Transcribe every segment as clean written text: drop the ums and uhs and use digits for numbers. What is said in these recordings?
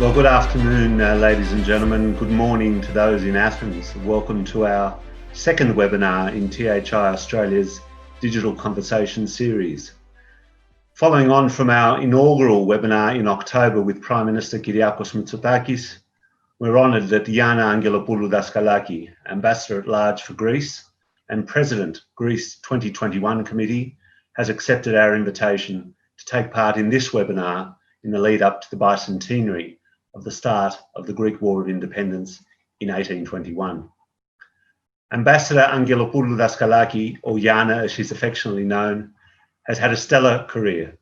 Well, good afternoon, ladies and gentlemen. Good morning to those in Athens. Welcome to our second webinar in THI Australia's Digital Conversation series. Following on from our inaugural webinar in October with Prime Minister Kyriakos Mitsotakis, we're honoured that Gianna Angelopoulos-Daskalaki, Ambassador-at-Large for Greece and President, Greece 2021 Committee, has accepted our invitation to take part in this webinar in the lead up to the bicentenary of the start of the Greek War of Independence in 1821. Ambassador Angelopoulos-Daskalaki, or Jana as she's affectionately known, has had a stellar career.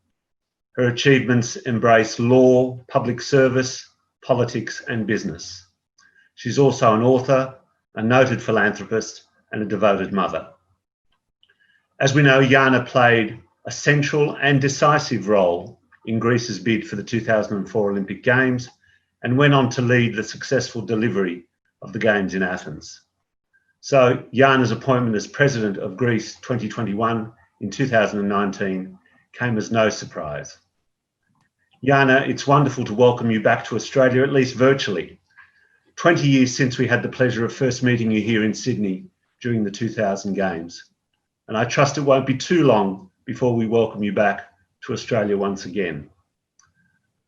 Her achievements embrace law, public service, politics and business. She's also an author, a noted philanthropist and a devoted mother. As we know, Jana played a central and decisive role in Greece's bid for the 2004 Olympic Games and went on to lead the successful delivery of the Games in Athens. So Jana's appointment as President of Greece 2021 in 2019 came as no surprise. Jana, it's wonderful to welcome you back to Australia, at least virtually. 20 years since we had the pleasure of first meeting you here in Sydney during the 2000 Games. And I trust it won't be too long before we welcome you back to Australia once again.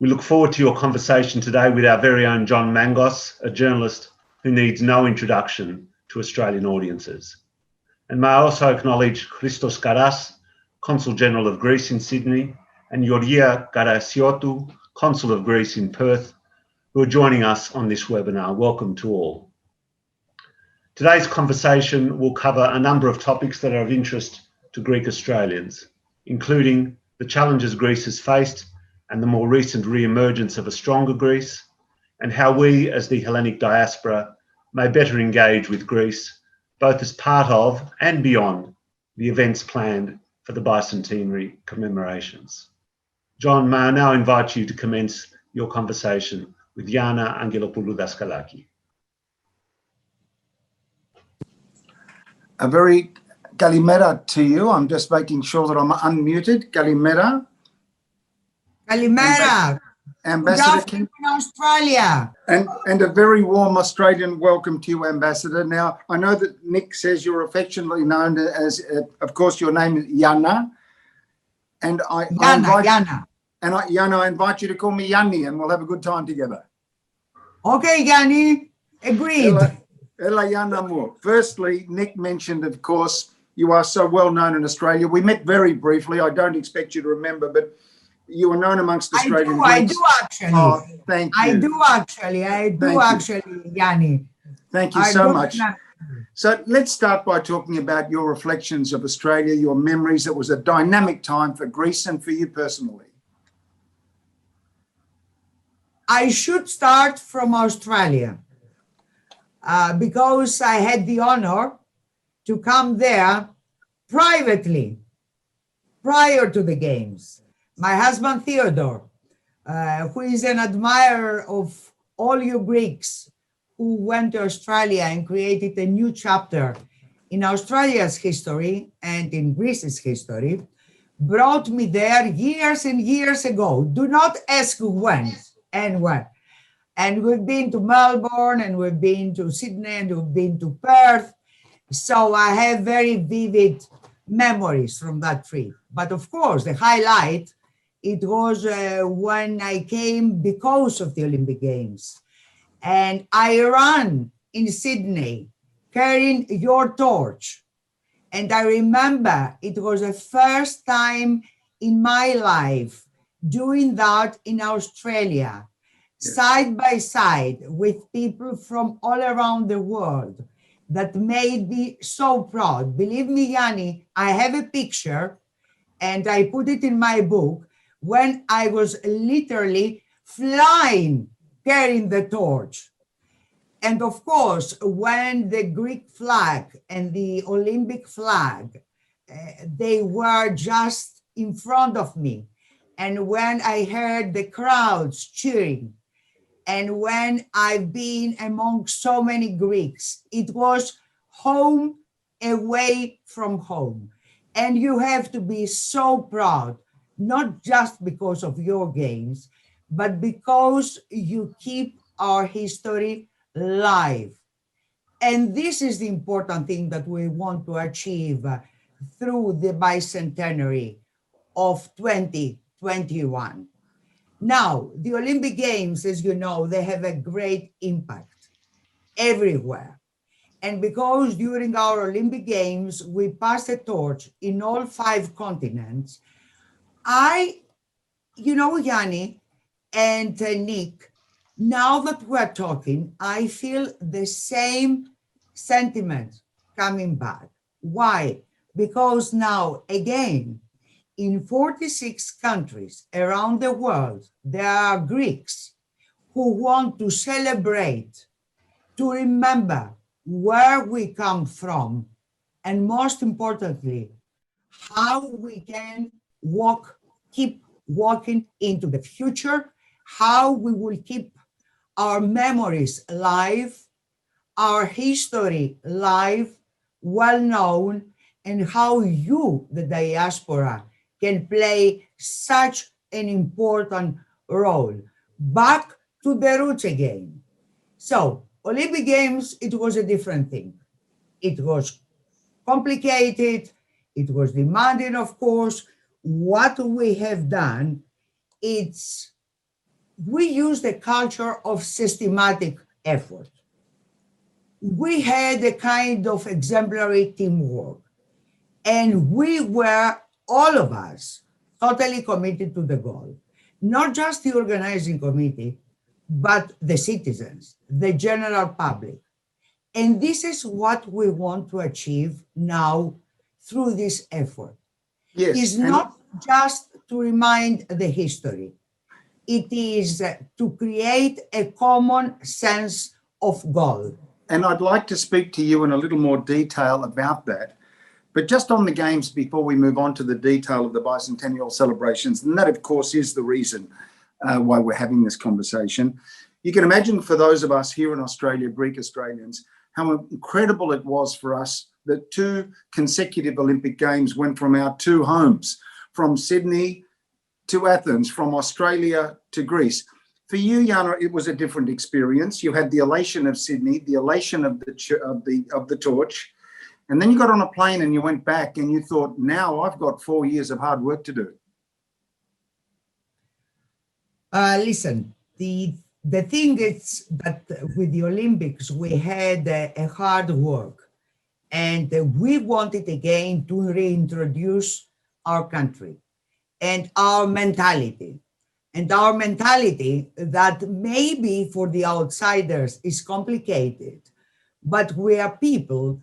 We look forward to your conversation today with our very own John Mangos, a journalist who needs no introduction to Australian audiences. And may I also acknowledge Christos Karas, Consul General of Greece in Sydney, and Georgia Garasiotou, Consul of Greece in Perth, who are joining us on this webinar. Welcome to all. Today's conversation will cover a number of topics that are of interest to Greek Australians, including the challenges Greece has faced and the more recent re-emergence of a stronger Greece, and how we as the Hellenic diaspora may better engage with Greece, both as part of and beyond the events planned for the bicentenary commemorations. John, may I now invite you to commence your conversation with Gianna Angelopoulos-Daskalaki. A very kalimera to you. I'm just making sure that I'm unmuted. Kalimera. Kalimera. Ambassador King in Australia. And a very warm Australian welcome to you, Ambassador. Now, I know that Nick says you're affectionately known as, of course, your name is Jana. And Jana. Jana, I invite you to call me Yanni and we'll have a good time together. Okay, Yanni. Agreed. Ella Jana Moore. Firstly, Nick mentioned, of course, you are so well known in Australia. We met very briefly. I don't expect you to remember, but you are known amongst Australian Greeks. I do actually. Oh, thank you. I do actually, Yanni. Thank you so much. So let's start by talking about your reflections of Australia, your memories. It was a dynamic time for Greece and for you personally. I should start from Australia because I had the honor to come there privately prior to the Games. My husband Theodore, who is an admirer of all you Greeks who went to Australia and created a new chapter in Australia's history and in Greece's history, brought me there years and years ago. Do not ask when and where. And we've been to Melbourne and we've been to Sydney and we've been to Perth. So I have very vivid memories from that trip. But of course, the highlight, it was when I came because of the Olympic Games. And I ran in Sydney carrying your torch. And I remember it was the first time in my life doing that in Australia, side by side with people from all around the world. That made me so proud. Believe me, Yanni, I have a picture and I put it in my book when I was literally flying, carrying the torch. And of course, when the Greek flag and the Olympic flag, they were just in front of me. And when I heard the crowds cheering, and when I've been among so many Greeks, it was home away from home. And you have to be so proud, not just because of your games, but because you keep our history live. And this is the important thing that we want to achieve through the bicentenary of 2021. Now, the Olympic Games, as you know, they have a great impact everywhere. And because during our Olympic Games, we passed the torch in all 5 continents, Yanni and Nick, now that we're talking, I feel the same sentiment coming back. Why? Because now, again, in 46 countries around the world, there are Greeks who want to celebrate, to remember where we come from, and most importantly, how we can keep walking into the future, how we will keep our memories alive, our history live, well known, and how you, the diaspora, can play such an important role. Back to the roots again. So, Olympic Games, it was a different thing. It was complicated, it was demanding, of course. What we have done, we use the culture of systematic effort. We had a kind of exemplary teamwork, and we were, all of us, totally committed to the goal. Not just the organizing committee, but the citizens, the general public. And this is what we want to achieve now through this effort. Yes. It's not just to remind the history. It is to create a common sense of goal. And I'd like to speak to you in a little more detail about that. But just on the games, before we move on to the detail of the bicentennial celebrations, and that, of course, is the reason why we're having this conversation. You can imagine for those of us here in Australia, Greek Australians, how incredible it was for us that 2 consecutive Olympic Games went from our 2 homes, from Sydney to Athens, from Australia to Greece. For you, Jana, it was a different experience. You had the elation of Sydney, the elation of the torch, and then you got on a plane and you went back and you thought, now I've got 4 years of hard work to do. Listen, the thing is that with the Olympics, we had a hard work, and we wanted again to reintroduce our country and our mentality. And our mentality that maybe for the outsiders is complicated, but we are people,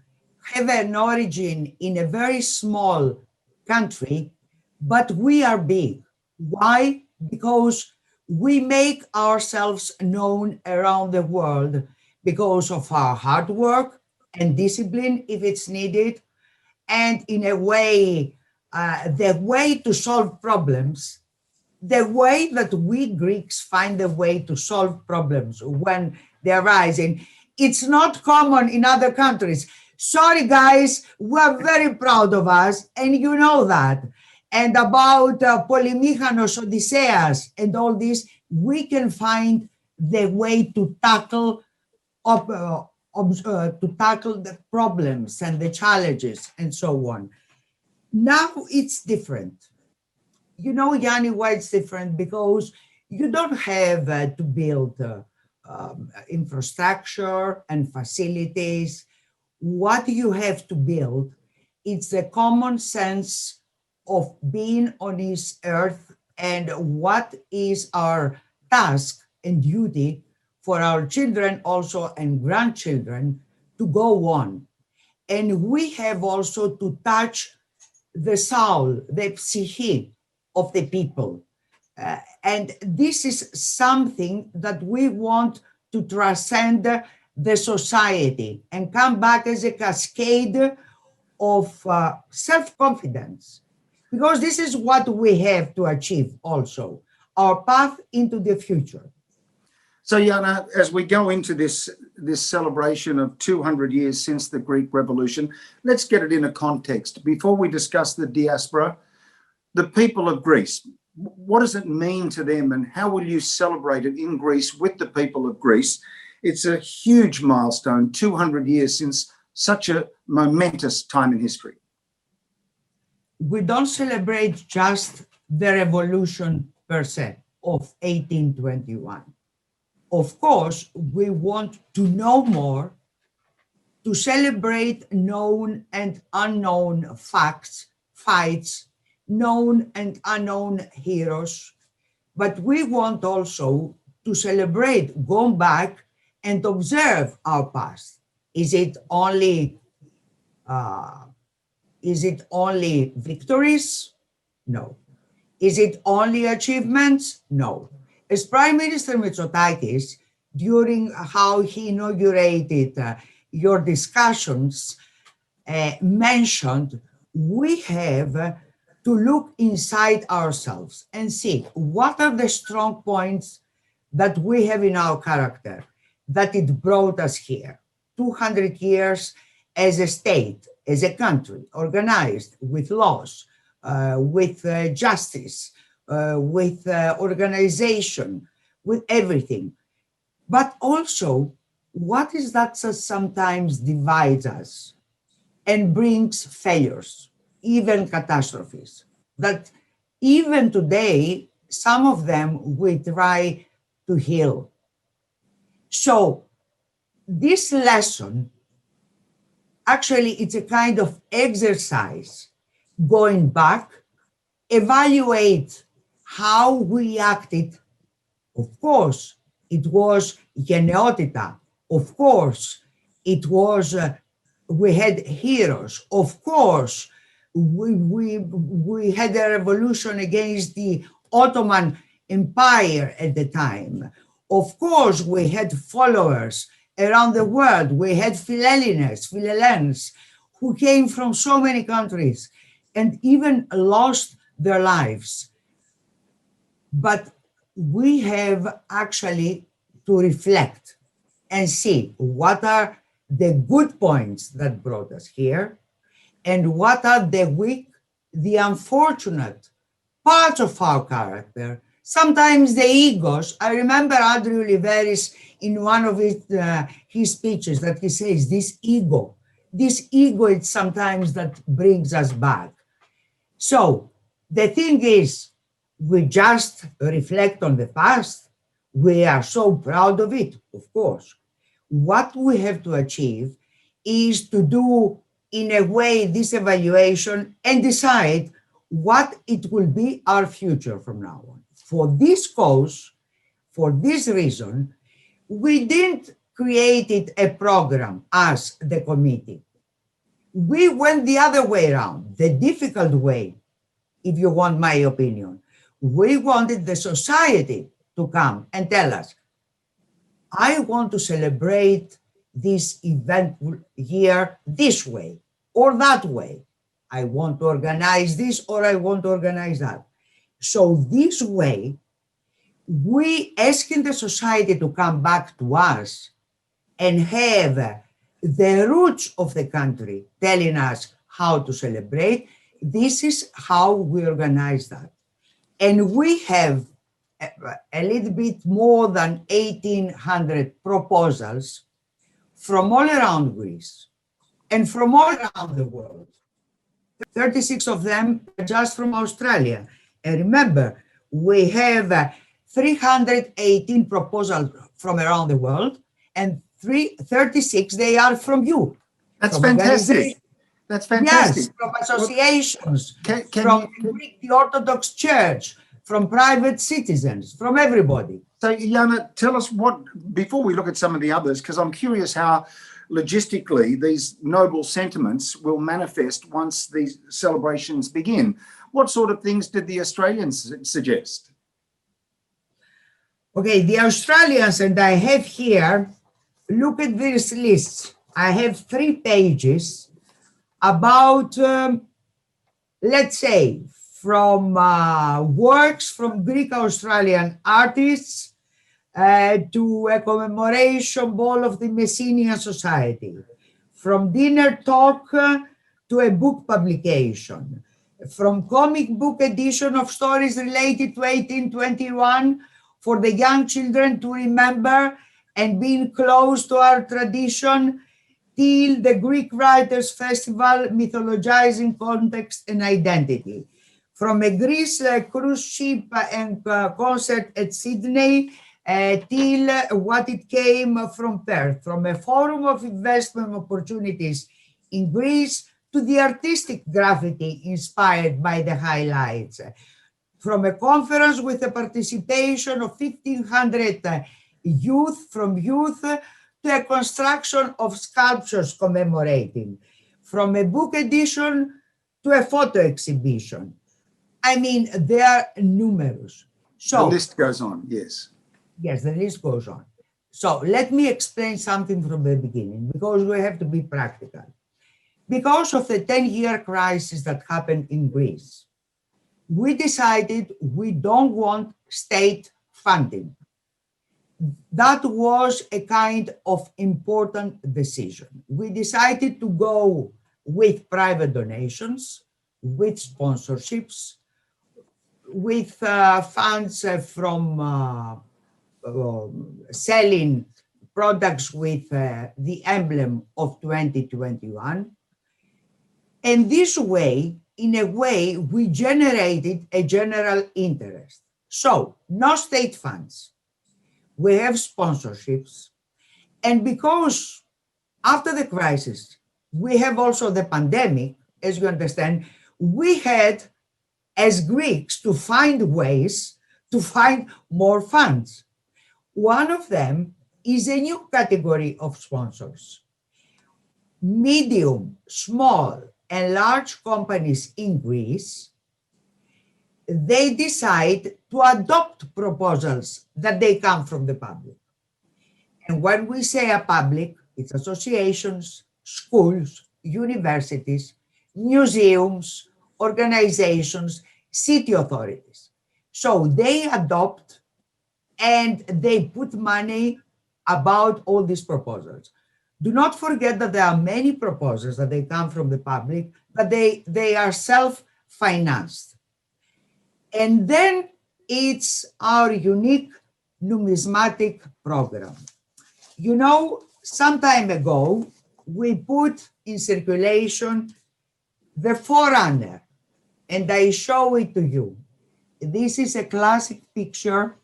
have an origin in a very small country, but we are big. Why? Because we make ourselves known around the world because of our hard work and discipline if it's needed, and in a way, the way to solve problems, the way that we Greeks find a way to solve problems when they arise. And it's not common in other countries. Sorry, guys, we're very proud of us, and you know that. And about Polymechanos, Odysseus, and all this, we can find the way to tackle the problems and the challenges and so on. Now it's different. You know, Yanni, why it's different? Because you don't have to build infrastructure and facilities. What you have to build, it's the common sense of being on this earth and what is our task and duty for our children also and grandchildren to go on. And we have also to touch the soul, the psyche of the people. And this is something that we want to transcend the society and come back as a cascade of self-confidence. Because this is what we have to achieve also, our path into the future. So, Jana, as we go into this celebration of 200 years since the Greek Revolution, let's get it in a context. Before we discuss the diaspora, the people of Greece, what does it mean to them, and how will you celebrate it in Greece with the people of Greece? It's a huge milestone, 200 years since such a momentous time in history. We don't celebrate just the revolution per se of 1821. Of course, we want to know more, to celebrate known and unknown facts, fights, known and unknown heroes, but we want also to celebrate, go back and observe our past. Is it only victories? No. Is it only achievements? No. As Prime Minister Mitsotakis, during how he inaugurated your discussions, mentioned, we have to look inside ourselves and see what are the strong points that we have in our character, that it brought us here. 200 years as a state, as a country, organized with laws, with justice, with organization, with everything. But also, what is that sometimes divides us and brings failures, even catastrophes, that even today, some of them we try to heal. So this lesson, actually, it's a kind of exercise going back, evaluate how we acted. Of course, it was geneotita. Of course, it was, we had heroes. Of course, we had a revolution against the Ottoman Empire at the time. Of course, we had followers around the world. We had Philhellenes, who came from so many countries and even lost their lives. But we have actually to reflect and see what are the good points that brought us here and what are the weak, the unfortunate parts of our character. Sometimes the egos. I remember Andrew Liveris in one of his speeches that he says, this ego is sometimes that brings us back. So the thing is, we just reflect on the past. We are so proud of it, of course. What we have to achieve is to do, in a way, this evaluation and decide what it will be our future from now on. For this cause, for this reason, we didn't create a program as the committee. We went the other way around, the difficult way, if you want my opinion. We wanted the society to come and tell us, I want to celebrate this event here this way or that way. I want to organize this or I want to organize that. So this way, we asking the society to come back to us and have the roots of the country telling us how to celebrate. This is how we organize that. And we have a little bit more than 1,800 proposals from all around Greece and from all around the world. 36 of them are just from Australia. And remember, we have 318 proposals from around the world, and 36, they are from you. That's fantastic. That's fantastic. Yes, from associations, Can from the Orthodox Church, from private citizens, from everybody. So, Jana, tell us what, before we look at some of the others, because I'm curious how logistically these noble sentiments will manifest once these celebrations begin. What sort of things did the Australians suggest? Okay, the Australians, and I have here, look at these lists. I have 3 pages about, let's say, from works from Greek Australian artists to a commemoration ball of the Messenian Society, from dinner talk to a book publication, from comic book edition of stories related to 1821 for the young children to remember and being close to our tradition, till the Greek Writers' Festival mythologizing context and identity. From a Greece cruise ship and concert at Sydney, till what it came from Perth, from a forum of investment opportunities in Greece to the artistic graffiti inspired by the highlights, from a conference with the participation of 1,500 youth to a construction of sculptures commemorating, from a book edition to a photo exhibition. I mean, they are numerous. So the list goes on, yes. Yes, the list goes on. So let me explain something from the beginning, because we have to be practical. Because of the 10-year crisis that happened in Greece, we decided we don't want state funding. That was a kind of important decision. We decided to go with private donations, with sponsorships, with funds from selling products with the emblem of 2021. And this way, in a way, we generated a general interest. So, no state funds. We have sponsorships. And because after the crisis, we have also the pandemic, as you understand, we had, as Greeks, to find ways to find more funds. One of them is a new category of sponsors. Medium, small, and large companies in Greece, they decide to adopt proposals that they come from the public. And when we say a public, it's associations, schools, universities, museums, organizations, city authorities. So they adopt and they put money about all these proposals. Do not forget that there are many proposals that they come from the public, but they are self-financed. And then it's our unique numismatic program. You know, some time ago, we put in circulation the Forerunner, and I show it to you. This is a classic picture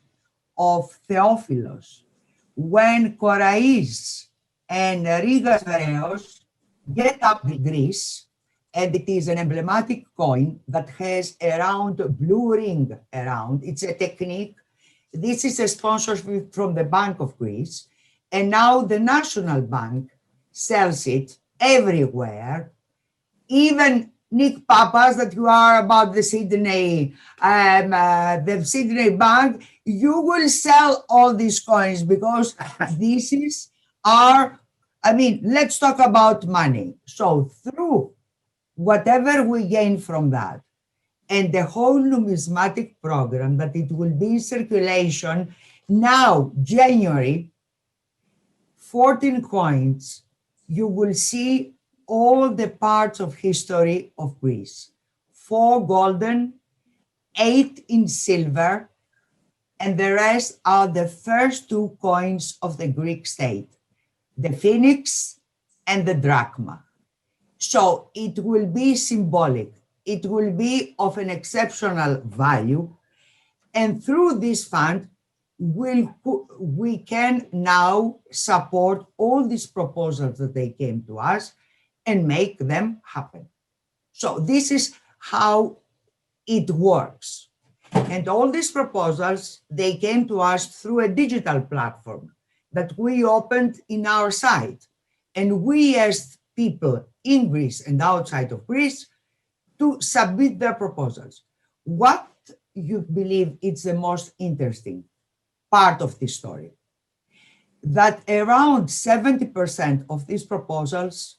of Theophilos when Korais and Rigas Vereos get up to Greece, and it is an emblematic coin that has a round blue ring around. It's a technique. This is a sponsorship from the Bank of Greece, and now the National Bank sells it everywhere. Even Nick Papas, that you are about the Sydney Bank, you will sell all these coins because this is our, let's talk about money. So through whatever we gain from that and the whole numismatic program that it will be in circulation now, January, 14 coins, you will see all the parts of history of Greece. 4 golden, 8 in silver, and the rest are the first 2 coins of the Greek state, the phoenix and the drachma. So it will be symbolic. It will be of an exceptional value. And through this fund, we can now support all these proposals that they came to us and make them happen. So this is how it works. And all these proposals, they came to us through a digital platform that we opened in our site. And we asked people in Greece and outside of Greece to submit their proposals. What you believe is the most interesting part of this story? That around 70% of these proposals,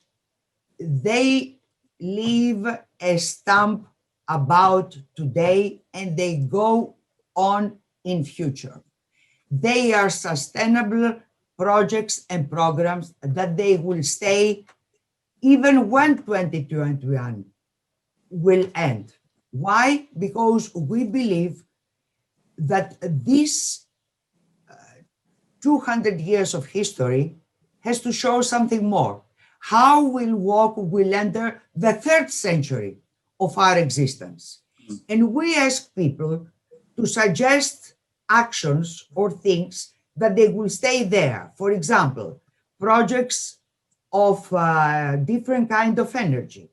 they leave a stamp about today and they go on in future. They are sustainable projects and programs that they will stay even when 2021 will end. Why? Because we believe that this 200 years of history has to show something more. How will enter the third century of our existence. And we ask people to suggest actions or things that they will stay there. For example, projects of different kind of energy,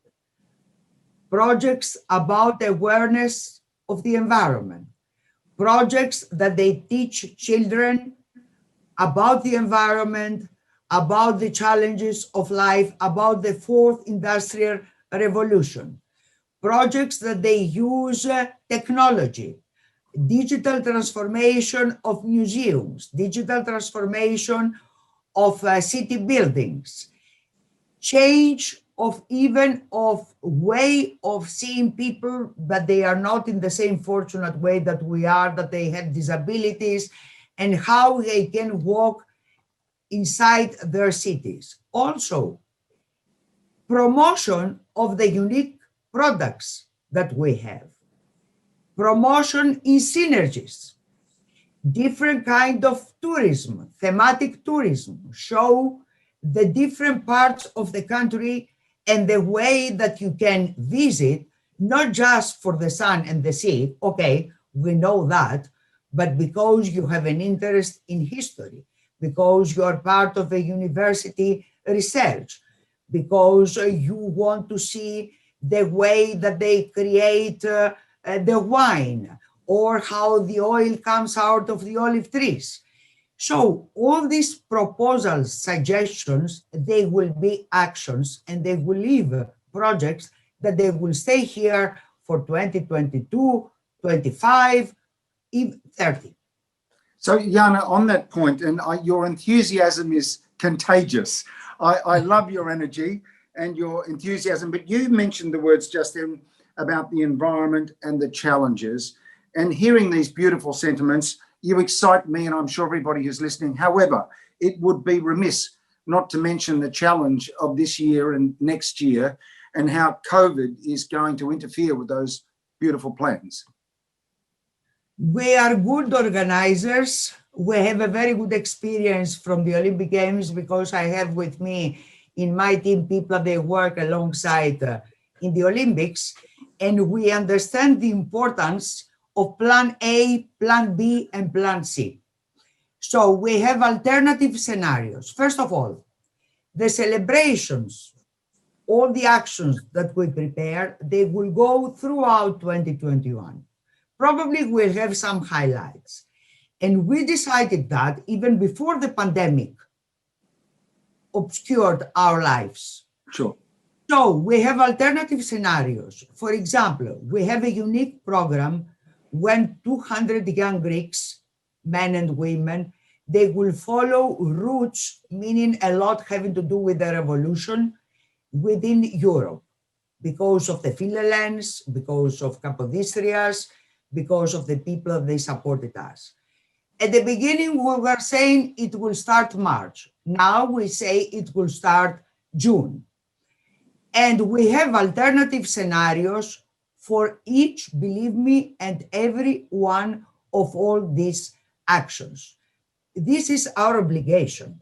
projects about awareness of the environment, projects that they teach children about the environment, about the challenges of life, about the fourth industrial revolution, projects that they use technology, digital transformation of museums, digital transformation of city buildings, change of even of way of seeing people, but they are not in the same fortunate way that we are, that they have disabilities, and how they can walk inside their cities. Also, promotion of the unique products that we have, promotion in synergies, different kind of tourism, thematic tourism, show the different parts of the country and the way that you can visit, not just for the sun and the sea, okay, we know that, but because you have an interest in history, because you are part of a university research, because you want to see the way that they create the wine, or how the oil comes out of the olive trees. So all these proposals, suggestions, they will be actions, and they will leave projects that they will stay here for 2022, 25, even 30. So, Jana, on that point, and your enthusiasm is contagious. I love your energy and your enthusiasm, but you mentioned the words just then about the environment and the challenges. And hearing these beautiful sentiments, you excite me, and I'm sure everybody who's listening. However, it would be remiss not to mention the challenge of this year and next year, and how COVID is going to interfere with those beautiful plans. We are good organizers. We have a very good experience from the Olympic Games, because I have with me in my team people they work alongside in the Olympics, and we understand the importance of plan A, plan B, and plan C. So we have alternative scenarios. First of all, the celebrations, all the actions that we prepare, they will go throughout 2021. Probably we'll have some highlights. And we decided that even before the pandemic obscured our lives. Sure. So we have alternative scenarios. For example, we have a unique program when 200 young Greeks, men and women, they will follow routes, meaning a lot having to do with the revolution within Europe, because of the Philhellenes, because of Capodistриas, because of the people they supported us. At the beginning, we were saying it will start March. Now we say it will start June. And we have alternative scenarios for each, believe me, and every one of all these actions. This is our obligation.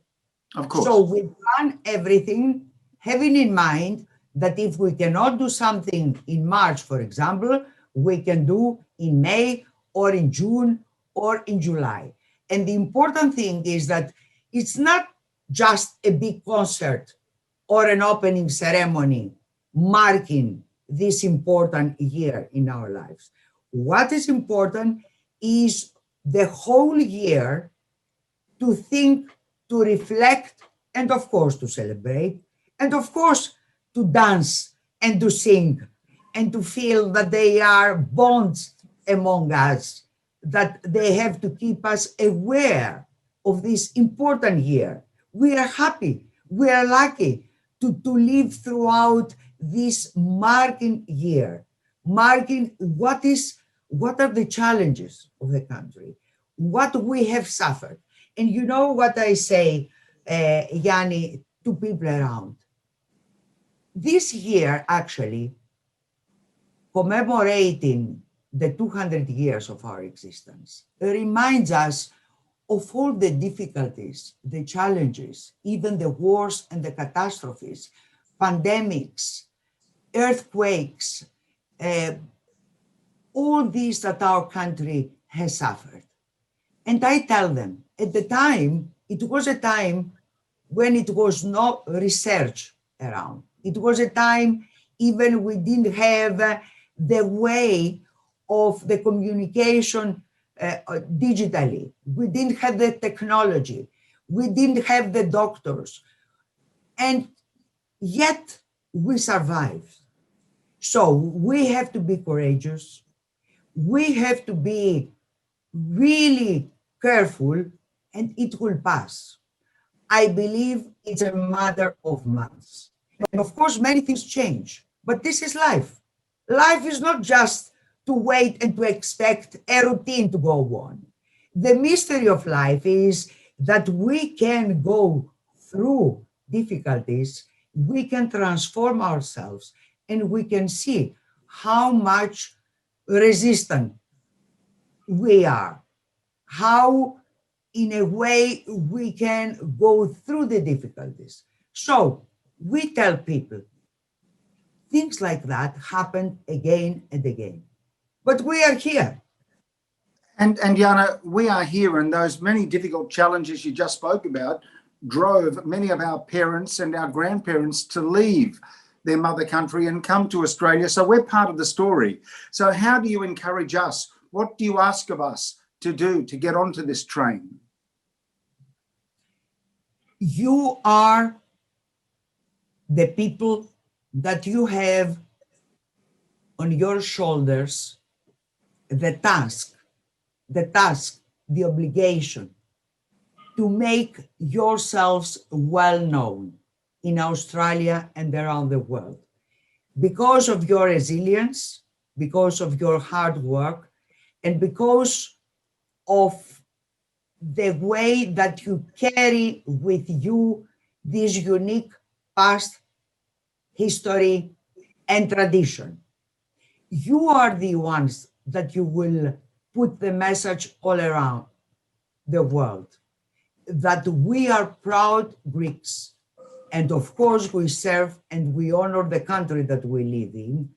Of course. So we plan everything, having in mind that if we cannot do something in March, for example, we can do in May or in June or in July. And the important thing is that it's not just a big concert or an opening ceremony marking this important year in our lives. What is important is the whole year to think, to reflect, and of course to celebrate, and of course to dance and to sing, and to feel that they are bonds among us, that they have to keep us aware of this important year. We are happy, we are lucky to live throughout this marking year, marking what are the challenges of the country, what we have suffered. And you know what I say, Yanni, to people around. This year, actually, commemorating the 200 years of our existence reminds us of all the difficulties, the challenges, even the wars and the catastrophes, pandemics, earthquakes, all these that our country has suffered. And I tell them, at the time, it was a time when it was no research around. It was a time even we didn't have the way of the communication digitally. We didn't have the technology. We didn't have the doctors. And yet we survived. So we have to be courageous. We have to be really careful, and it will pass. I believe it's a matter of months. And of course, many things change, but this is life. Life is not just to wait and to expect a routine to go on. The mystery of life is that we can go through difficulties, we can transform ourselves, and we can see how much resistant we are, how in a way we can go through the difficulties. So we tell people things like that happen again and again, but we are here. And Jana, we are here, and those many difficult challenges you just spoke about drove many of our parents and our grandparents to leave their mother country and come to Australia. So we're part of the story. So how do you encourage us? What do you ask of us to do to get onto this train? You are the people that you have on your shoulders the task, the obligation to make yourselves well known in Australia and around the world. Because of your resilience, because of your hard work, and because of the way that you carry with you this unique past, history, and tradition. You are the ones that you will put the message all around the world that we are proud Greeks. And of course, we serve and we honor the country that we live in.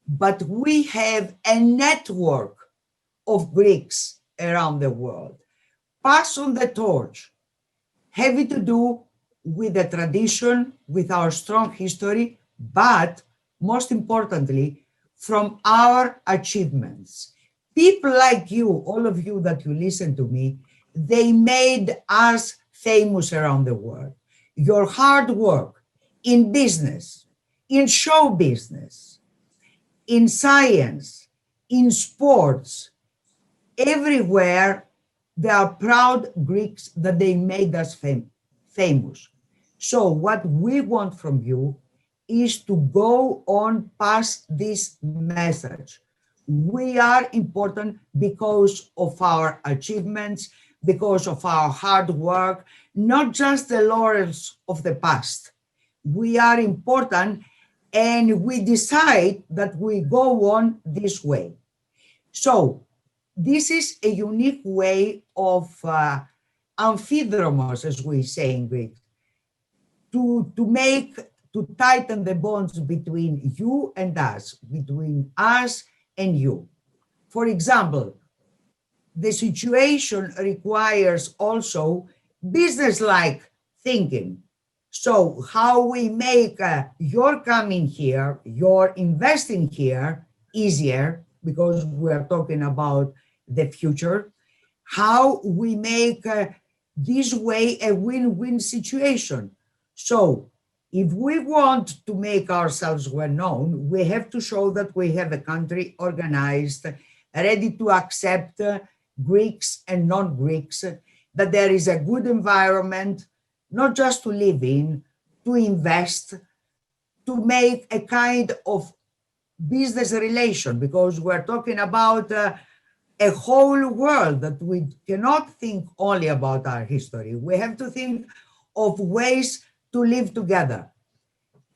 But we have a network of Greeks around the world. Pass on the torch, having to do with the tradition, with our strong history, but most importantly, from our achievements. People like you, all of you that you listen to me, they made us famous around the world. Your hard work in business, in show business, in science, in sports, everywhere, they are proud Greeks that they made us famous. So what we want from you is to go on past this message. We are important because of our achievements, because of our hard work, not just the laurels of the past. We are important, and we decide that we go on this way. So this is a unique way of amphidromos, as we say in Greek, to tighten the bonds between you and us, between us and you. For example, the situation requires also business-like thinking. So how we make your coming here, your investing here easier, because we're talking about the future, how we make this way a win-win situation. So if we want to make ourselves well known, we have to show that we have a country organized, ready to accept Greeks and non-Greeks, that there is a good environment, not just to live in, to invest, to make a kind of business relation, because we're talking about a whole world that we cannot think only about our history. We have to think of ways to live together.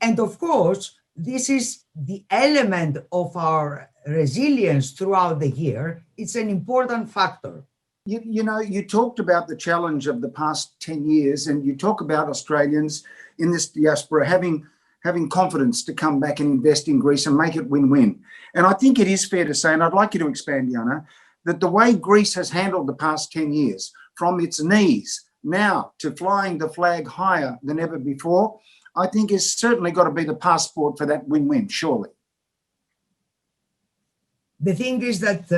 And of course, this is the element of our resilience throughout the year. It's an important factor. You know, you talked about the challenge of the past 10 years, and you talk about Australians in this diaspora having confidence to come back and invest in Greece and make it win-win. And I think it is fair to say, and I'd like you to expand, Jana, that the way Greece has handled the past 10 years, from its knees now to flying the flag higher than ever before, I think has certainly got to be the passport for that win-win, surely. The thing is that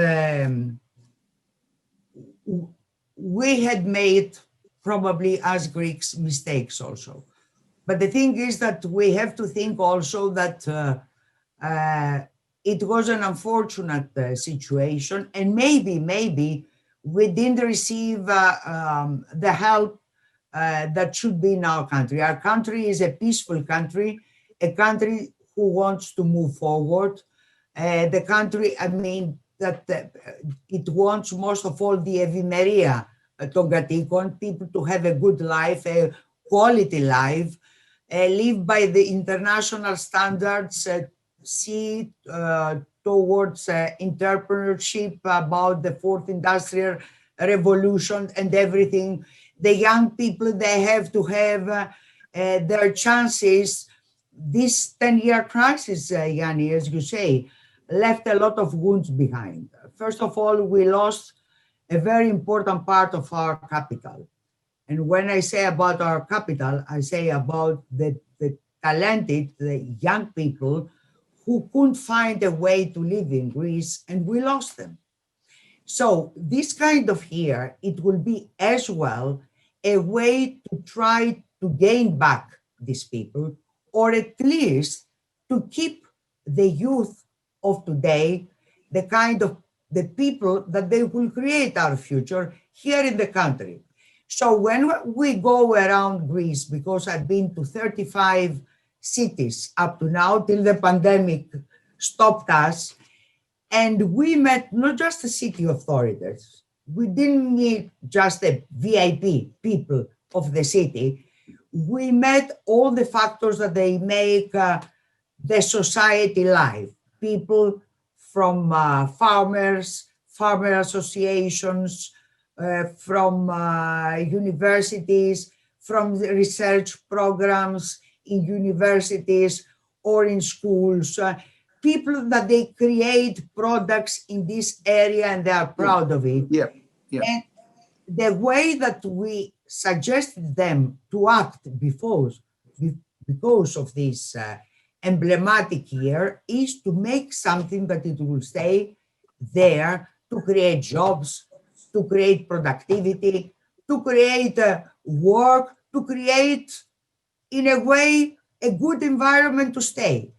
we had made, probably as Greeks, mistakes also. But the thing is that we have to think also that it was an unfortunate situation, and maybe we didn't receive the help that should be in our country. Our country is a peaceful country, a country who wants to move forward. The country, I mean, that it wants most of all the ευημερία των κατοίκων, people to have a good life, a quality life, live by the international standards, see towards entrepreneurship, about the fourth industrial revolution and everything. The young people, they have to have their chances. This 10-year crisis, Yanni, as you say, left a lot of wounds behind. First of all, we lost a very important part of our capital. And when I say about our capital, I say about the talented, the young people who couldn't find a way to live in Greece, and we lost them. So this kind of year, it will be as well a way to try to gain back these people, or at least to keep the youth of today, the kind of the people that they will create our future here in the country. So when we go around Greece, because I've been to 35 cities up to now till the pandemic stopped us, and we met not just the city authorities, we didn't meet just the VIP people of the city, we met all the factors that they make the society live. People from farmer associations, from universities, from research programs in universities or in schools, people that they create products in this area and they are proud of it. Yeah. And the way that we suggested them to act because of this emblematic year is to make something that it will stay there, to create jobs, to create productivity, to create work, to create, in a way, a good environment to stay.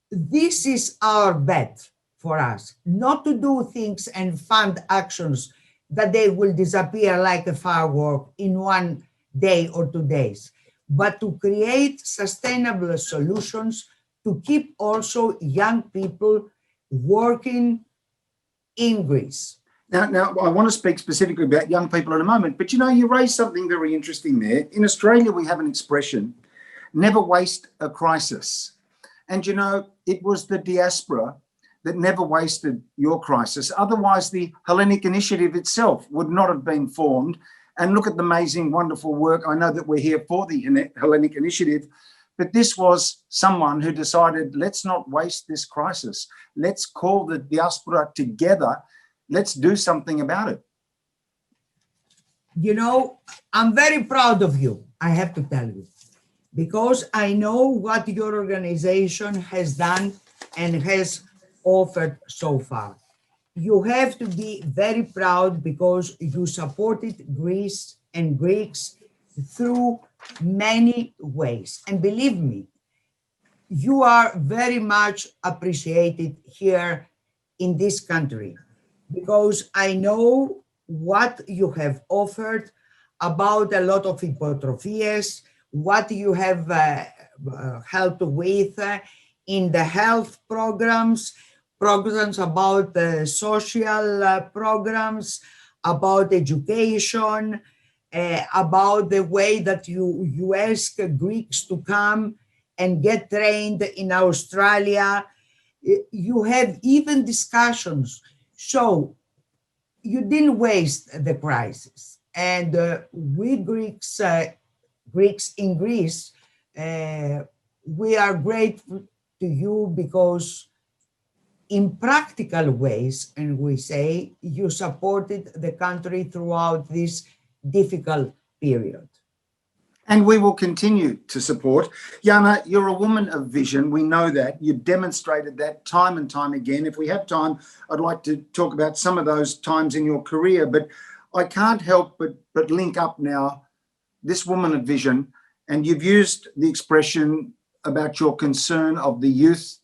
This is our bet for us, not to do things and fund actions that they will disappear like a firework in 1 day or 2 days, but to create sustainable solutions to keep also young people working in Greece. Now, I want to speak specifically about young people in a moment, but you know, you raised something very interesting there. In Australia, we have an expression, never waste a crisis. And you know, it was the diaspora that never wasted your crisis. Otherwise, the Hellenic initiative itself would not have been formed. And look at the amazing, wonderful work. I know that we're here for the Hellenic initiative, but this was someone who decided, let's not waste this crisis. Let's call the diaspora together. Let's do something about it. You know, I'm very proud of you, I have to tell you, because I know what your organization has done and has offered so far. You have to be very proud because you supported Greece and Greeks through many ways. And believe me, you are very much appreciated here in this country, because I know what you have offered about a lot of hypertrophies, what you have helped with in the health programs about social programs, about education, about the way that you ask Greeks to come and get trained in Australia. You have even discussions. So you didn't waste the crisis. And we Greeks in Greece, we are grateful to you because in practical ways, and we say, you supported the country throughout this difficult period. And we will continue to support. Jana, you're a woman of vision. We know that. You've demonstrated that time and time again. If we have time, I'd like to talk about some of those times in your career, but I can't help but link up now this woman of vision, and you've used the expression about your concern of the youth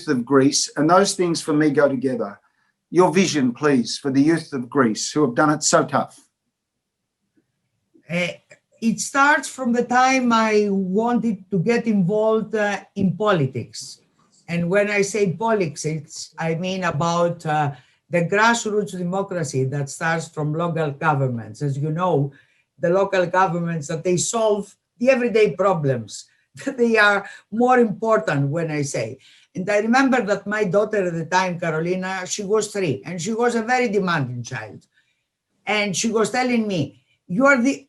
of Greece, and those things for me go together. Your vision, please, for the youth of Greece who have done it so tough. It starts from the time I wanted to get involved in politics. And when I say politics, I mean about the grassroots democracy that starts from local governments. As you know, the local governments, that they solve the everyday problems, that they are more important when I say. And I remember that my daughter at the time, Carolina, she was 3, and she was a very demanding child. And she was telling me,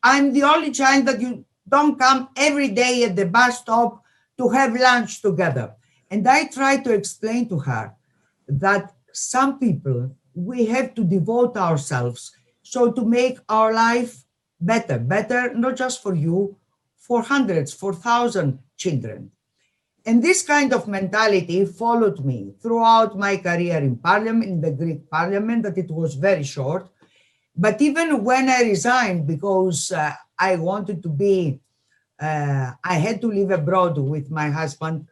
I'm the only child that you don't come every day at the bus stop to have lunch together. And I tried to explain to her that some people, we have to devote ourselves so to make our life better, not just for you, for hundreds, for thousands children. And this kind of mentality followed me throughout my career in parliament, in the Greek parliament, that it was very short. But even when I resigned, because I wanted to be, I had to live abroad with my husband.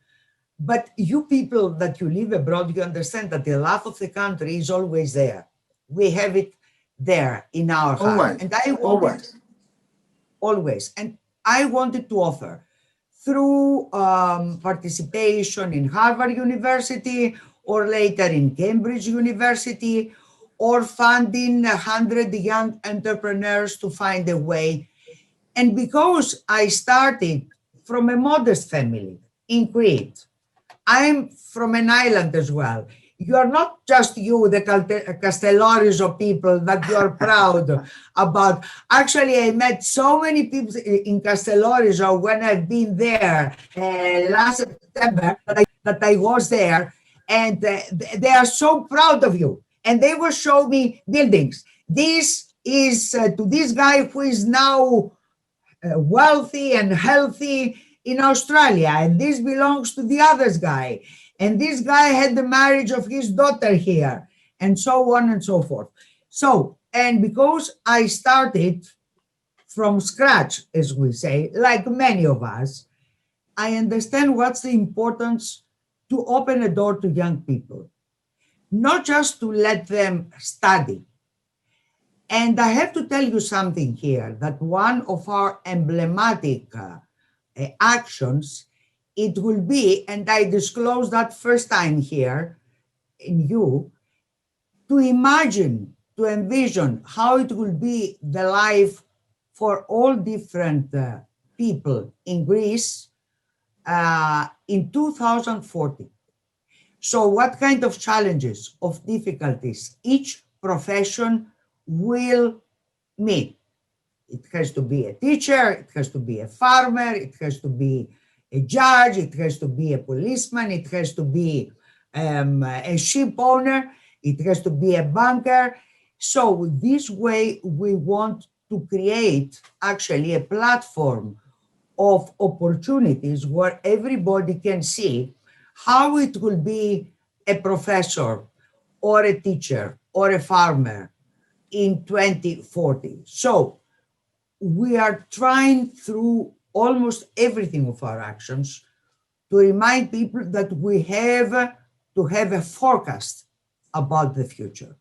But you people that you live abroad, you understand that the love of the country is always there. We have it there in our heart. And I wanted, always. And I wanted to offer through participation in Harvard University or later in Cambridge University, or funding 100 young entrepreneurs to find a way. And because I started from a modest family in Crete, I'm from an island as well. You're not just you, the Castellorizo people that you're proud about. Actually, I met so many people in Castellorizo when I've been there last September that I was there, and they are so proud of you. And they will show me buildings. This is to this guy who is now wealthy and healthy in Australia, and this belongs to the other guy. And this guy had the marriage of his daughter here, and so on and so forth. So, and because I started from scratch, as we say, like many of us, I understand what's the importance to open a door to young people. Not just to let them study. And I have to tell you something here, that one of our emblematic actions, it will be, and I disclosed that first time here in you, to imagine, to envision how it will be the life for all different people in Greece in 2040. So what kind of challenges, of difficulties each profession will meet? It has to be a teacher, it has to be a farmer, it has to be a judge, it has to be a policeman, it has to be a ship owner, it has to be a banker. So this way we want to create actually a platform of opportunities where everybody can see how it will be a professor or a teacher or a farmer in 2040. So we are trying through almost everything of our actions to remind people that we have to have a forecast about the future.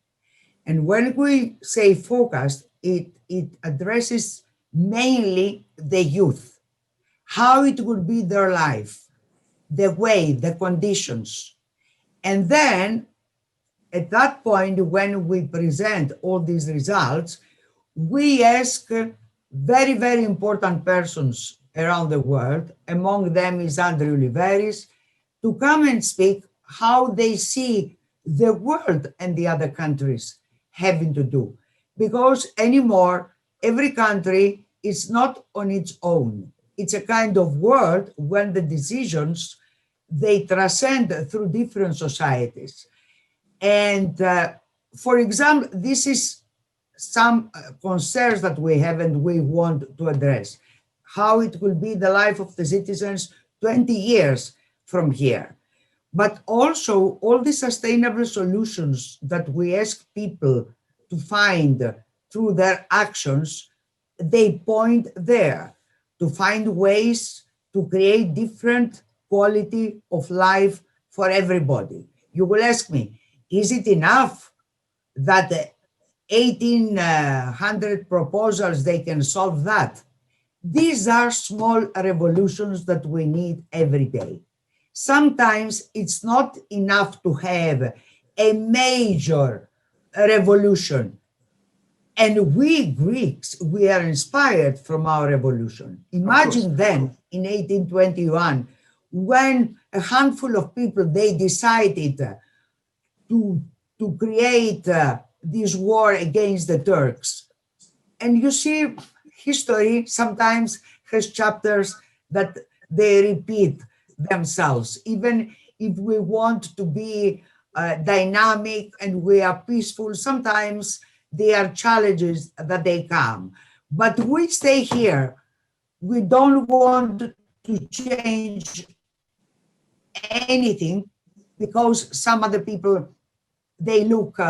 And when we say forecast, it addresses mainly the youth, how it will be their life, the way, the conditions. And then at that point, when we present all these results, we ask very, very important persons around the world, among them is Andrew Oliveris, to come and speak how they see the world and the other countries having to do. Because anymore, every country is not on its own. It's a kind of world when the decisions, they transcend through different societies. And for example, this is some concerns that we have and we want to address. How it will be the life of the citizens 20 years from here. But also all the sustainable solutions that we ask people to find through their actions, they point there to find ways to create different quality of life for everybody. You will ask me, is it enough that 1,800 proposals, they can solve that? These are small revolutions that we need every day. Sometimes it's not enough to have a major revolution. And we Greeks, we are inspired from our revolution. Imagine then in 1821, when a handful of people, they decided to create this war against the Turks. And you see, history sometimes has chapters that they repeat themselves. Even if we want to be dynamic and we are peaceful, sometimes there are challenges that they come. But we stay here. We don't want to change anything because some other people, they look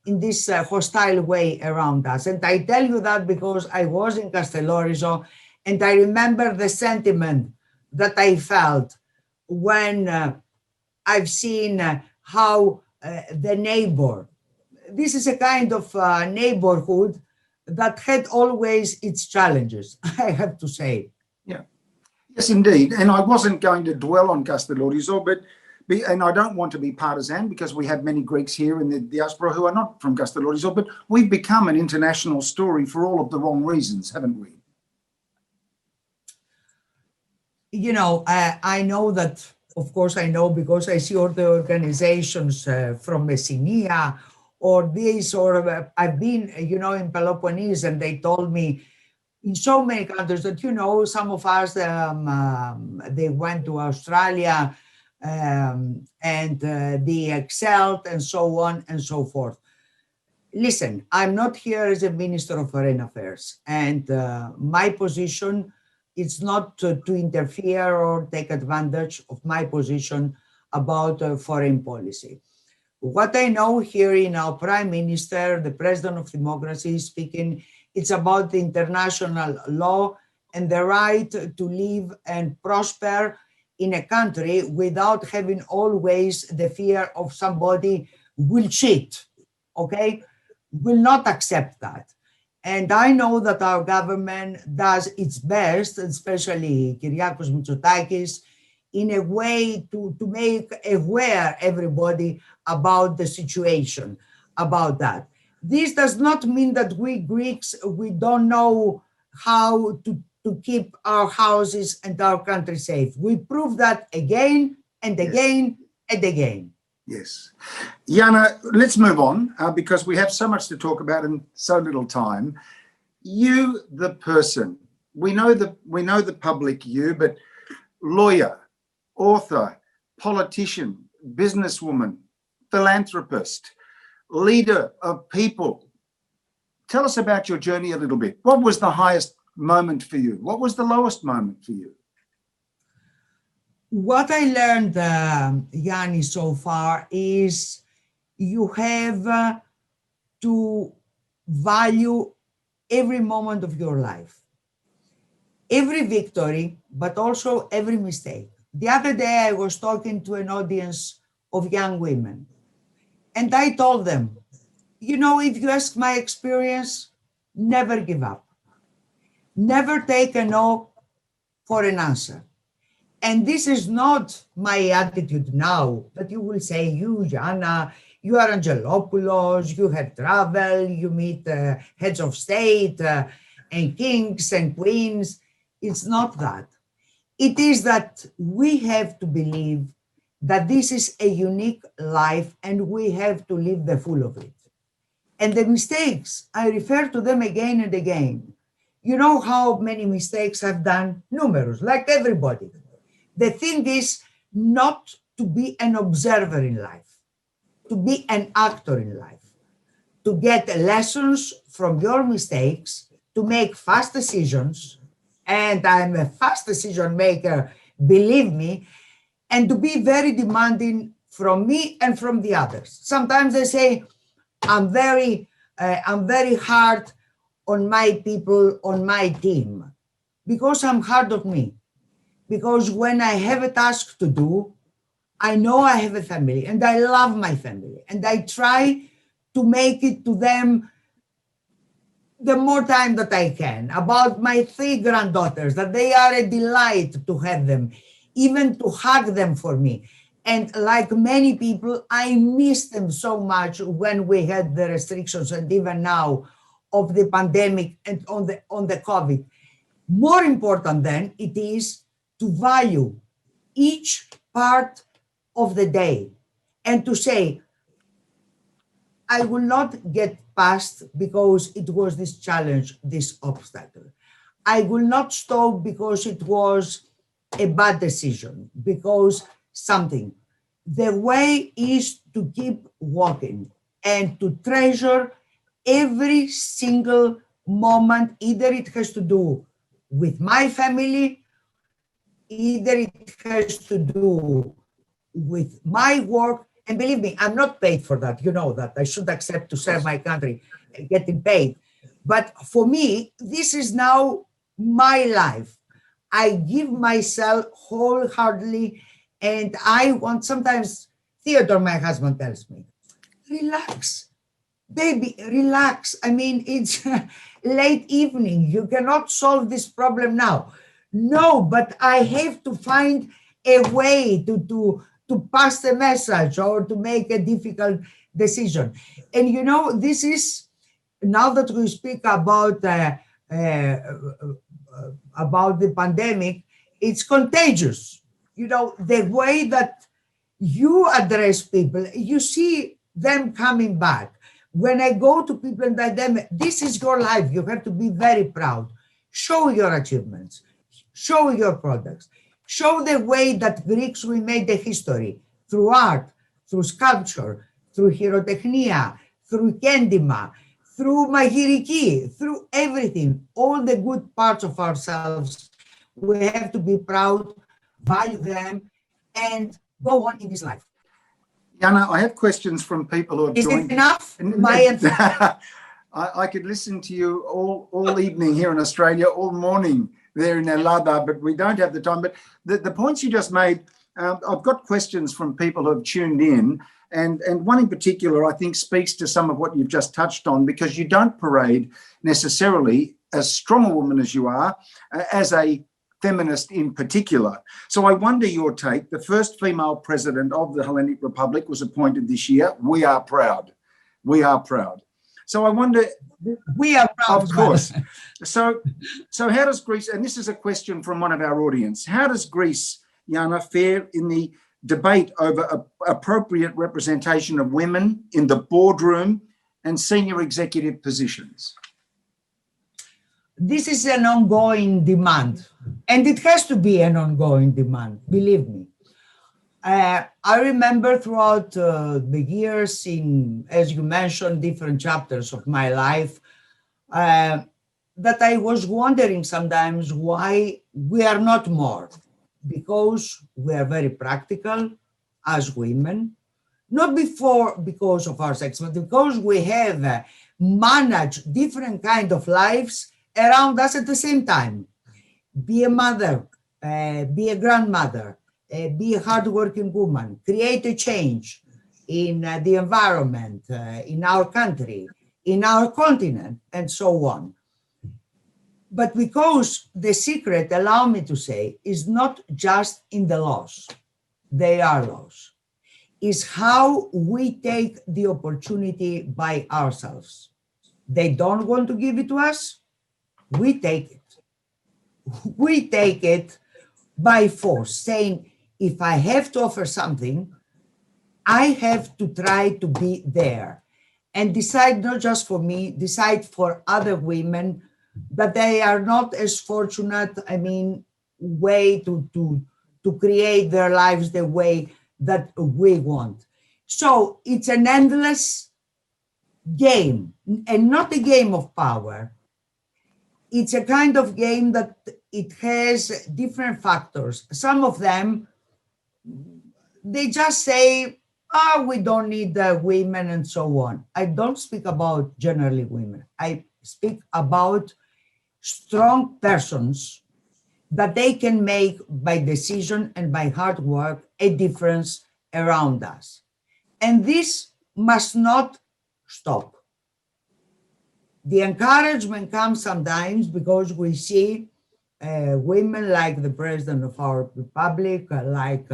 in this hostile way around us. And I tell you that because I was in Castellorizo and I remember the sentiment that I felt when I've seen how the neighbor, this is a kind of neighborhood that had always its challenges, I have to say. Yeah. Yes, indeed. And I wasn't going to dwell on Castellorizo, and I don't want to be partisan because we have many Greeks here in the diaspora who are not from Castellorizo, but we've become an international story for all of the wrong reasons, haven't we? You know, I know that, of course I know because I see all the organizations from Messinia or this, or I've been, you know, in Peloponnese, and they told me in so many countries that, you know, some of us, they went to Australia and they excelled and so on and so forth. Listen, I'm not here as a Minister of Foreign Affairs, and my position is not to interfere or take advantage of my position about foreign policy. What I know here in our Prime Minister, the President of Democracy is speaking, it's about the international law and the right to live and prosper in a country without having always the fear of somebody will cheat, okay? Will not accept that. And I know that our government does its best, especially Kyriakos Mitsotakis, in a way to make aware everybody about the situation, about that. This does not mean that we Greeks, we don't know how to keep our houses and our country safe. We prove that again and again and again. Yes. Jana, let's move on because we have so much to talk about in so little time. You, the person, we know the public you, but lawyer, author, politician, businesswoman, philanthropist, leader of people. Tell us about your journey a little bit. What was the highest moment for you? What was the lowest moment for you? What I learned, Yanni, so far is you have to value every moment of your life, every victory, but also every mistake. The other day I was talking to an audience of young women, and I told them, you know, if you ask my experience, never give up. Never take a no for an answer. And this is not my attitude now, that you will say, you, Jana, you are Angelopoulos, you have traveled, you meet heads of state and kings and queens. It's not that. It is that we have to believe that this is a unique life and we have to live the full of it. And the mistakes, I refer to them again and again. You know how many mistakes I've done? Numerous, like everybody. The thing is not to be an observer in life, to be an actor in life, to get lessons from your mistakes, to make fast decisions, and I'm a fast decision maker, believe me, and to be very demanding from me and from the others. Sometimes they say, I'm very hard on my people, on my team, because I'm hard on me. Because when I have a task to do, I know I have a family and I love my family and I try to make it to them the more time that I can. About my 3 granddaughters, that they are a delight to have them, even to hug them for me. And like many people, I miss them so much when we had the restrictions and even now of the pandemic and on the COVID. More important then, it is to value each part of the day and to say, I will not get past because it was this challenge, this obstacle. I will not stop because it was a bad decision, because something. The way is to keep walking and to treasure every single moment. Either it has to do with my family, either it has to do with my work. And believe me, I'm not paid for that. You know that. I should accept to serve my country, getting paid. But for me, this is now my life. I give myself wholeheartedly, and I want, sometimes Theodore, my husband, tells me, relax, baby, relax. I mean, it's late evening. You cannot solve this problem now. No, but I have to find a way to pass the message or to make a difficult decision. And you know, this is, now that we speak about the pandemic, it's contagious. You know, the way that you address people, you see them coming back. When I go to people and tell them, this is your life, you have to be very proud. Show your achievements, show your products, show the way that Greeks, we made the history through art, through sculpture, through hierotechnia, through kendima, through magiriki, through everything, all the good parts of ourselves. We have to be proud, value them, and go on in this life. Jana, I have questions from people who have joined. Is it enough? I could listen to you all evening here in Australia, all morning there in Elada, but we don't have the time. But the points you just made, I've got questions from people who have tuned in, and one in particular I think speaks to some of what you've just touched on, because you don't parade necessarily, as strong a woman as you are, as a feminist in particular. So I wonder your take. The first female president of the Hellenic Republic was appointed this year. We are proud. We are proud. So I wonder... We are proud. Of course. So how does Greece, and this is a question from one of our audience, how does Greece, Jana, fare in the debate over appropriate representation of women in the boardroom and senior executive positions? This is an ongoing demand, and it has to be an ongoing demand, believe me. I remember throughout the years in, as you mentioned, different chapters of my life, that I was wondering sometimes why we are not more, because we are very practical as women, not because of our sex, but because we have managed different kind of lives around us at the same time. Be a mother, be a grandmother, be a hardworking woman, create a change in the environment, in our country, in our continent, and so on. But because the secret, allow me to say, is not just in the laws, they are laws, is how we take the opportunity by ourselves. They don't want to give it to us, we take it. we take it by force, saying, if I have to offer something, I have to try to be there and decide not just for me, decide for other women that they are not as fortunate, way to create their lives the way that we want. So it's an endless game, and not a game of power. It's a kind of game that it has different factors. Some of them, they just say, oh, we don't need women and so on. I don't speak about generally women. I speak about strong persons that they can make by decision and by hard work a difference around us. And this must not stop. The encouragement comes sometimes because we see women like the president of our republic, like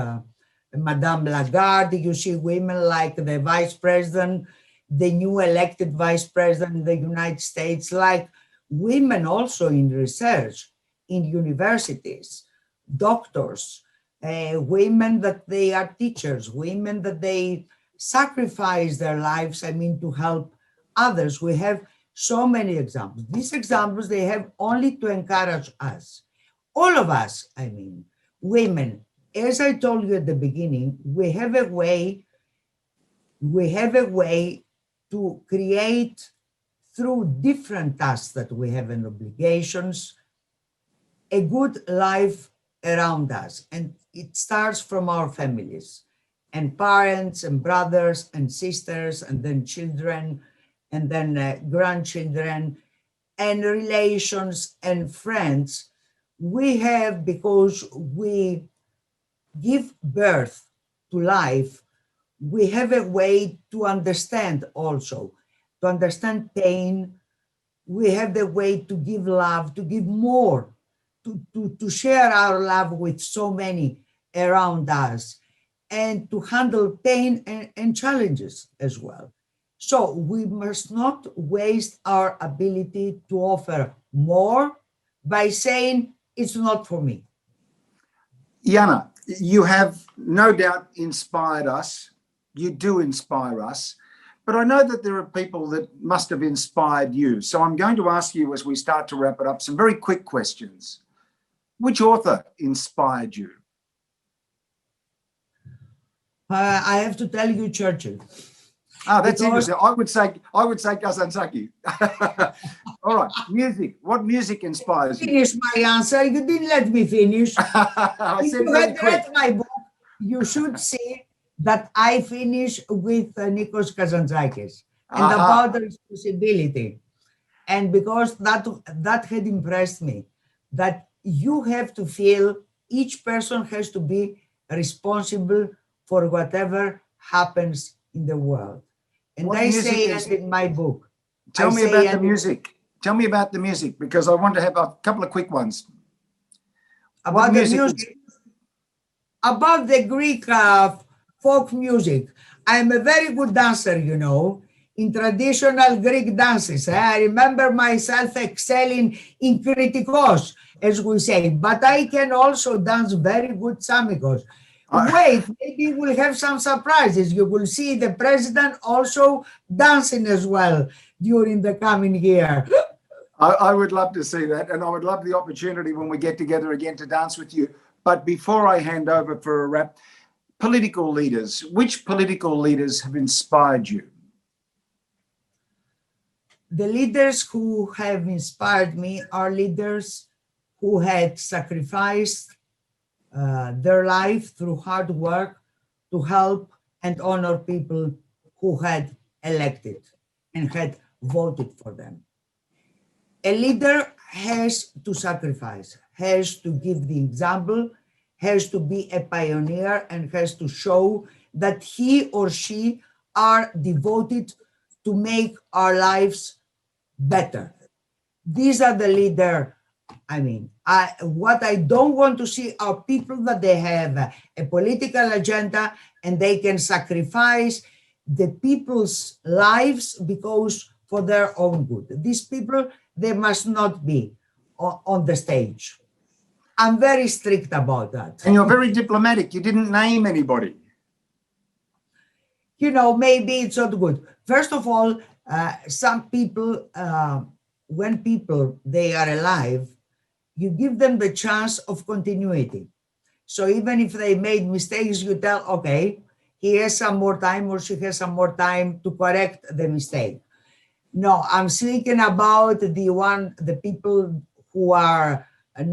Madame Lagarde. You see women like the vice president, the new elected vice president in the United States, like women also in research, in universities, doctors, women that they are teachers, women that they sacrifice their lives, to help others. We have so many examples. These examples, they have only to encourage us. All of us, women, as I told you at the beginning, we have a way to create through different tasks that we have and obligations, a good life around us. And it starts from our families and parents and brothers and sisters and then children and then grandchildren and relations and friends. We have, because we give birth to life, we have a way to understand also, to understand pain. We have the way to give love, to give more, to share our love with so many around us, and to handle pain and challenges as well. So we must not waste our ability to offer more by saying it's not for me. Jana, you have no doubt inspired us. You do inspire us. But I know that there are people that must have inspired you. So I'm going to ask you, as we start to wrap it up, some very quick questions. Which author inspired you? I have to tell you, Churchill. Ah, that's interesting. I would say Kazantzakis. All right, music. What music inspires you? Finish my answer. You didn't let me finish. If you had read my book, you should see that I finish with Nikos Kazantzakis and about the responsibility. And because that had impressed me, that you have to feel each person has to be responsible for whatever happens in the world. And I say it in my book. Tell me about the music. Tell me about the music, because I want to have a couple of quick ones. About the music? About the Greek folk music. I'm a very good dancer, in traditional Greek dances. I remember myself excelling in kritikos, as we say, but I can also dance very good samikos. Wait, maybe we'll have some surprises. You will see the president also dancing as well during the coming year. I would love to see that, and I would love the opportunity when we get together again to dance with you. But before I hand over for a wrap, political leaders, which political leaders have inspired you? The leaders who have inspired me are leaders who had sacrificed their life through hard work to help and honor people who had elected and had voted for them. A leader has to sacrifice, has to give the example, has to be a pioneer, and has to show that he or she are devoted to make our lives better. These are the leaders. What I don't want to see are people that they have a political agenda and they can sacrifice the people's lives because for their own good. These people, they must not be on the stage. I'm very strict about that. And you're very diplomatic. You didn't name anybody. You know, maybe it's not good. First of all, some people, when people, they are alive, you give them the chance of continuity. So even if they made mistakes, you tell, okay, he has some more time or she has some more time to correct the mistake. No, I'm speaking about the people who are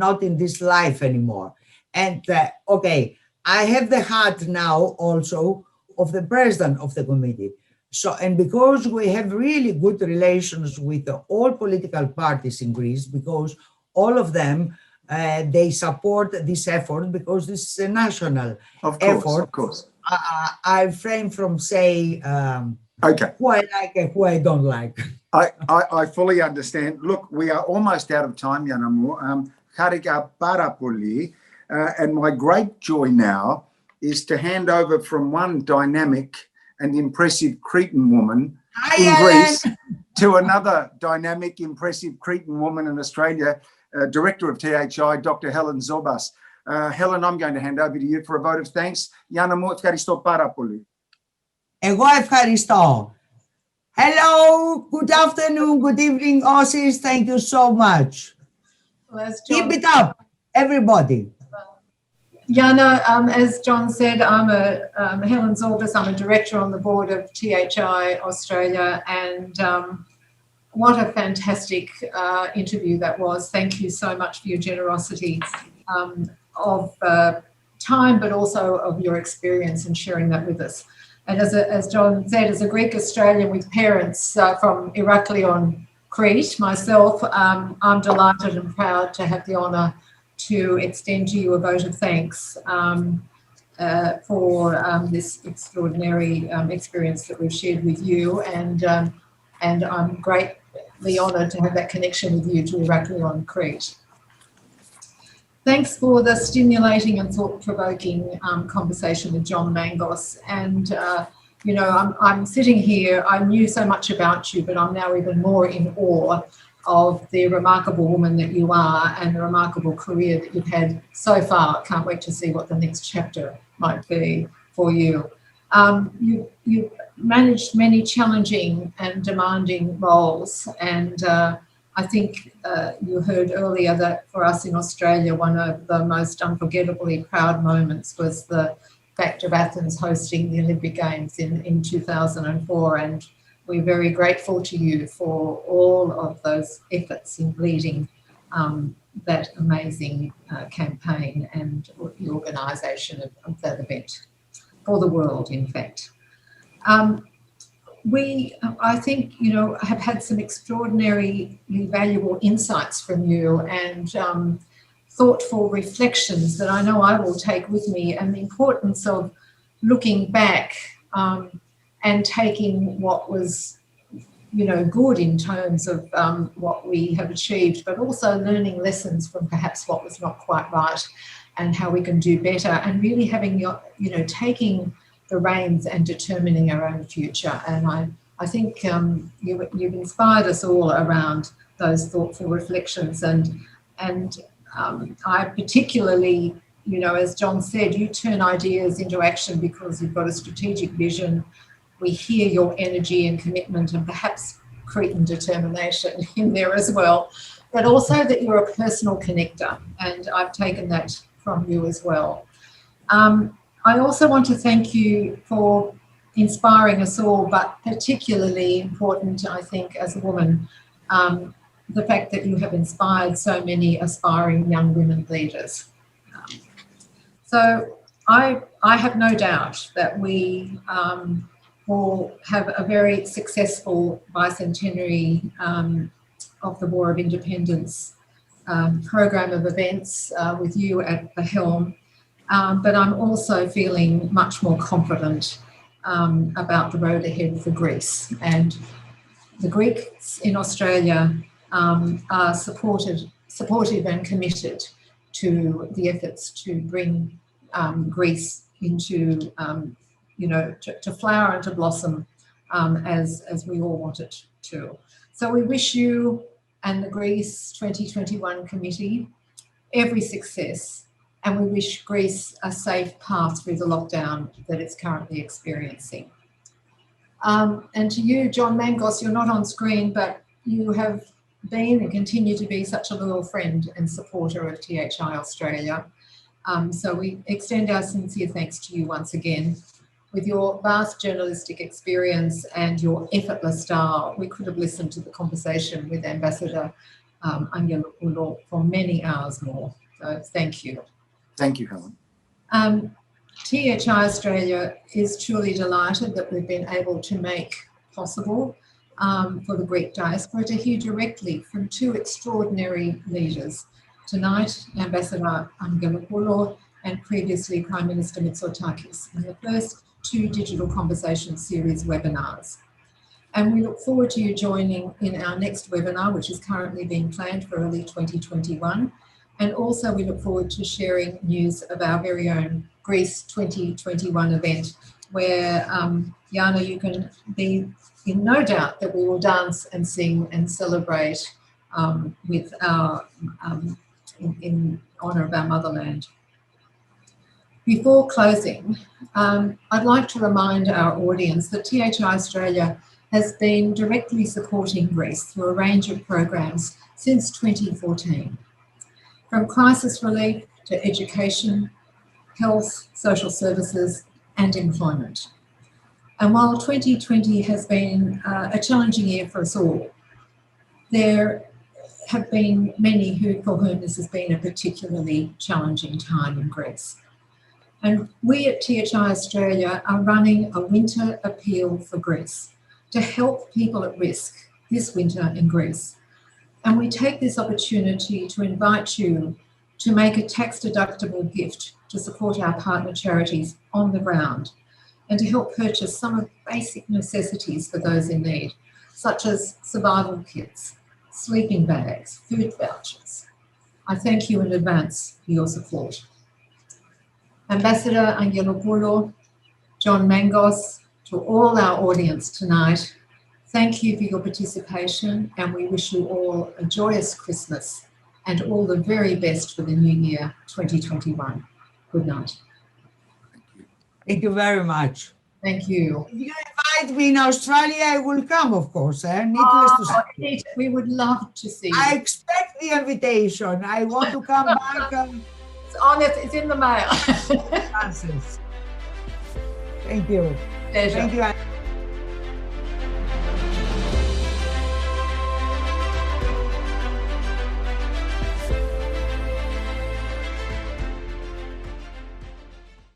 not in this life anymore. And okay, I have the hat now also of the president of the committee. So, and because we have really good relations with all political parties in Greece, because all of them, they support this effort because this is a national effort. Of course. I refrain from saying Okay. who I like and who I don't like. I fully understand. Look, we are almost out of time, Jana. Charika para πολύ. And my great joy now is to hand over from one dynamic and impressive Cretan woman in Greece to another dynamic, impressive Cretan woman in Australia, Director of THI, Dr. Helen Zobas. Helen, I'm going to hand over to you for a vote of thanks. Jana μου, ευχαριστώ πάρα πολύ. Εγώ ευχαριστώ. Hello, good afternoon, good evening, Aussies. Thank you so much. Well, Keep it up, everybody. Jana, as John said, I'm Helen Zorbas. I'm a director on the board of THI Australia, and what a fantastic interview that was. Thank you so much for your generosity of time, but also of your experience and sharing that with us. And as John said, as a Greek Australian with parents from Heraklion, Crete, myself, I'm delighted and proud to have the honour to extend to you a vote of thanks for this extraordinary experience that we've shared with you, and I'm greatly honoured to have that connection with you to Heraklion, Crete. Thanks for the stimulating and thought-provoking conversation with John Mangos. And, you know, I'm sitting here, I knew so much about you, but I'm now even more in awe of the remarkable woman that you are and the remarkable career that you've had so far. Can't wait to see what the next chapter might be for you. You've managed many challenging and demanding roles, and I think you heard earlier that for us in Australia, one of the most unforgettably proud moments was the fact of Athens hosting the Olympic Games in 2004. And we're very grateful to you for all of those efforts in leading that amazing campaign and the organisation of that event for the world, in fact. I think, you know, have had some extraordinarily valuable insights from you and thoughtful reflections that I know I will take with me, and the importance of looking back and taking what was, you know, good in terms of what we have achieved, but also learning lessons from perhaps what was not quite right and how we can do better, and really having your, you know, taking the reins and determining our own future. And I think you've inspired us all around those thoughtful reflections. And I particularly, you know, as John said, you turn ideas into action because you've got a strategic vision. We hear your energy and commitment and perhaps Cretan determination in there as well, but also that you're a personal connector. And I've taken that from you as well. I also want to thank you for inspiring us all, but particularly important, I think, as a woman, the fact that you have inspired so many aspiring young women leaders. So I have no doubt that we will have a very successful bicentenary of the War of Independence program of events with you at the helm. But I'm also feeling much more confident about the road ahead for Greece. And the Greeks in Australia are supportive and committed to the efforts to bring Greece into, you know, to flower and to blossom as we all want it to. So we wish you and the Greece 2021 committee every success, and we wish Greece a safe path through the lockdown that it's currently experiencing. And to you, John Mangos, you're not on screen, but you have been and continue to be such a loyal friend and supporter of THI Australia. So we extend our sincere thanks to you once again. With your vast journalistic experience and your effortless style, we could have listened to the conversation with Ambassador Angelopoulos for many hours more. So thank you. Thank you, Helen. THI Australia is truly delighted that we've been able to make possible for the Greek diaspora to hear directly from two extraordinary leaders. Tonight, Ambassador Angelopoulos and previously Prime Minister Mitsotakis in the first two Digital Conversation Series webinars. And we look forward to you joining in our next webinar, which is currently being planned for early 2021. And also we look forward to sharing news of our very own Greece 2021 event, where Jana, you can be in no doubt that we will dance and sing and celebrate with our in honour of our motherland. Before closing, I'd like to remind our audience that THI Australia has been directly supporting Greece through a range of programs since 2014, from crisis relief to education, health, social services and employment. And while 2020 has been a challenging year for us all, there have been many for whom this has been a particularly challenging time in Greece. And we at THI Australia are running a winter appeal for Greece to help people at risk this winter in Greece. And we take this opportunity to invite you to make a tax-deductible gift to support our partner charities on the ground and to help purchase some of the basic necessities for those in need, such as survival kits, sleeping bags, food vouchers. I thank you in advance for your support. Ambassador Angelopoulos, John Mangos, to all our audience tonight, thank you for your participation, and we wish you all a joyous Christmas and all the very best for the new year 2021. Good night. Thank you very much. Thank you. If you invite me in Australia, I will come, of course. Needless to say. We would love to see you. I expect the invitation. I want to come back. It's on it. It's in the mail. Thank you. Pleasure. Thank you.